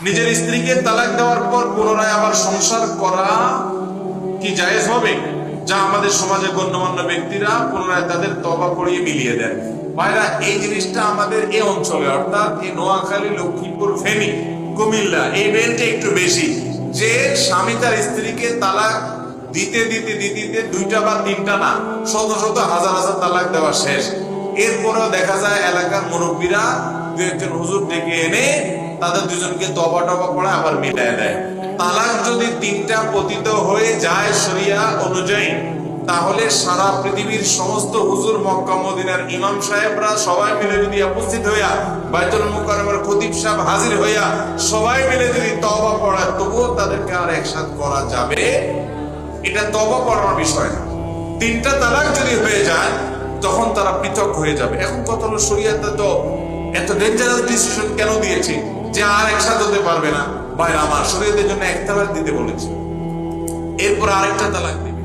নিজের স্ত্রীকে তালাক দেওয়ার পর পুনরায় আবার সংসার করা কি জায়েজ হবে? যা আমাদের সমাজে গণ্যমান্য ব্যক্তিরা পুনরায় তাদের তওবা পড়িয়ে মিলিয়ে দেন। ভাইরা, এই জিনিসটা আমাদের এই অঞ্চলে অর্থাৎ এই নোয়াখালী, লক্ষ্মীপুর, ফেনী, কুমিল্লা এই বেল্টে একটু বেশি, যে স্বামী তার স্ত্রীকে তালাক দিতে দিতে দিতে দুইটা বা তিনটা না, শত শত হাজার হাজার তালাক দেওয়া শেষ। এরপরেও দেখা যায় এলাকার মুরব্বীরা দু একজন হুজুর ডেকে এনে তাদের দুজনকে তওবা টবা পড়ে আবার মিলাই দেয়। তালাক যদি তিনটা পতিত হয়ে যায় শরিয়া অনুযায়ী, তাহলে সারা পৃথিবীর সমস্ত হুজুর, মক্কা মদিনার ইমাম সাহেবরা সবাই মিলে যদি উপস্থিত হইয়া, বাইতুল মুকাররমের খতিব সাহেব হাজির হইয়া সবাই মিলে যদি তওবা পড়ায়, তবুও তাদেরকে আর একসাথে করা যাবে। এটা তওবা পড়ার বিষয় না। তিনটা তালাক যদি হয়ে যায় তখন তারা পৃথক হয়ে যাবে। এখন কথা হলো, শরিয়াতে তো এত ডেঞ্জারাস ডিসিশন কেন দিয়েছে যে আর একসাথে হতে পারবে না? ভাই আমার, শরিয়াতের জন্য এক তালাক দিতে বলেছে, এরপর আরেকটা তালাক দিবে।